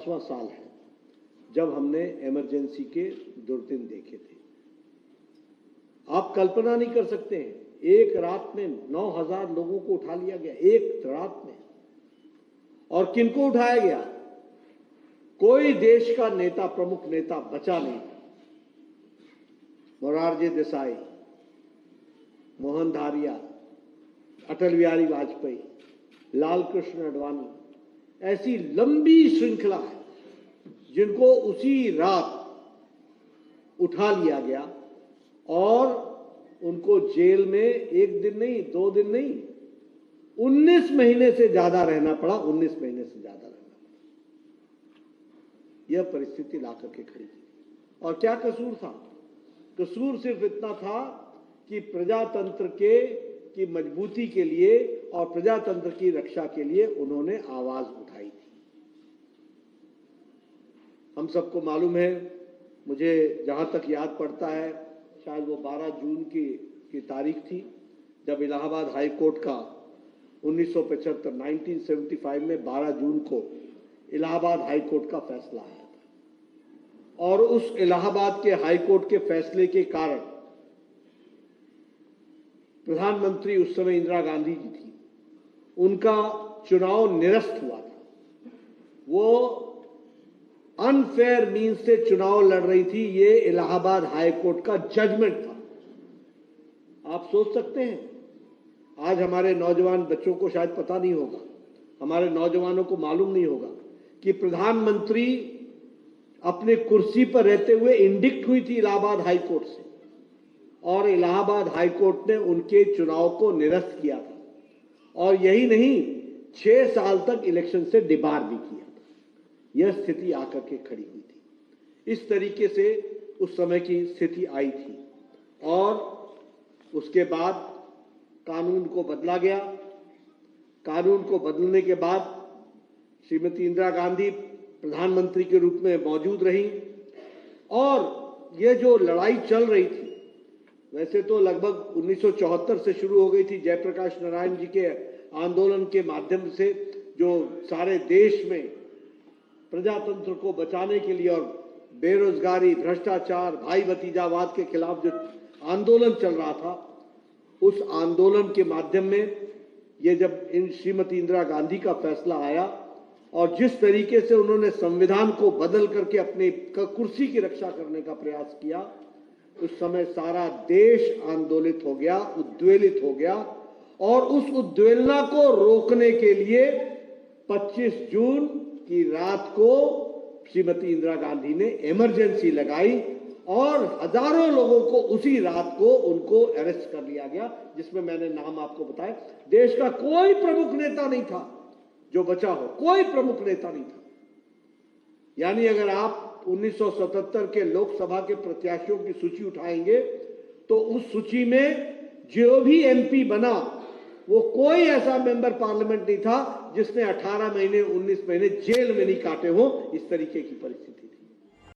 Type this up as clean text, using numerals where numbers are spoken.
5वां साल है जब हमने इमरजेंसी के दुर्दिन देखे थे। आप कल्पना नहीं कर सकते हैं, एक रात में 9,000 लोगों को उठा लिया गया, एक रात में। और किनको उठाया गया? कोई देश का नेता, प्रमुख नेता बचा नहीं। मोरारजी देसाई, मोहन धारिया, अटल बिहारी वाजपेयी, लाल कृष्ण आडवाणी, ऐसी लंबी श्रृंखला है जिनको उसी रात उठा लिया गया और उनको जेल में 1 दिन नहीं, 2 दिन नहीं, 19 महीने से ज्यादा रहना पड़ा। 19 महीने से ज्यादा रहना पड़ा। यह परिस्थिति लाकर के खड़ी थी। और क्या कसूर था? कसूर सिर्फ इतना था कि प्रजातंत्र की मजबूती के लिए और प्रजातंत्र की रक्षा के लिए उन्होंने आवाज उठाई थी। हम सबको मालूम है, मुझे जहां तक याद पड़ता है, शायद वो 12 जून की तारीख थी जब इलाहाबाद हाई कोर्ट का 1975 में 12 जून को इलाहाबाद हाई कोर्ट का फैसला आया था। और उस इलाहाबाद के हाई कोर्ट के फैसले के कारण प्रधानमंत्री उस समय इंदिरा गांधी जी थी, उनका चुनाव निरस्त हुआ था। वो अनफेयर मीन से चुनाव लड़ रही थी। ये इलाहाबाद हाई कोर्ट का जजमेंट था। आप सोच सकते हैं, आज हमारे नौजवान बच्चों को शायद पता नहीं होगा, हमारे नौजवानों को मालूम नहीं होगा कि प्रधानमंत्री अपने कुर्सी पर रहते हुए इंडिक्ट हुई थी इलाहाबाद हाई कोर्ट से, और इलाहाबाद हाई कोर्ट ने उनके चुनाव को निरस्त किया था। और यही नहीं, 6 साल तक इलेक्शन से डिबार भी किया था। यह स्थिति आकर के खड़ी हुई थी। इस तरीके से उस समय की स्थिति आई थी। और उसके बाद कानून को बदला गया। कानून को बदलने के बाद श्रीमती इंदिरा गांधी प्रधानमंत्री के रूप में मौजूद रही। और ये जो लड़ाई चल रही थी, वैसे तो लगभग 1974 से शुरू हो गई थी, जयप्रकाश नारायण जी के आंदोलन के माध्यम से, जो सारे देश में प्रजातंत्र को बचाने के लिए और बेरोजगारी, भ्रष्टाचार, भाई भतीजावाद के खिलाफ जो आंदोलन चल रहा था, उस आंदोलन के माध्यम में ये जब श्रीमती इंदिरा गांधी का फैसला आया और जिस तरीके से उन्होंने संविधान को बदल करके अपनी कुर्सी की रक्षा करने का प्रयास किया, उस समय सारा देश आंदोलित हो गया, उद्वेलित हो गया। और उस उद्वेलना को रोकने के लिए 25 जून की रात को श्रीमती इंदिरा गांधी ने इमरजेंसी लगाई और हजारों लोगों को उसी रात को उनको अरेस्ट कर लिया गया, जिसमें मैंने नाम आपको बताया। देश का कोई प्रमुख नेता नहीं था जो बचा हो, कोई प्रमुख नेता नहीं था। यानी अगर आप 1977 के लोकसभा के प्रत्याशियों की सूची उठाएंगे तो उस सूची में जो भी एमपी बना, वो कोई ऐसा मेंबर पार्लियामेंट नहीं था जिसने 18 महीने, 19 महीने जेल में नहीं काटे हो। इस तरीके की परिस्थिति।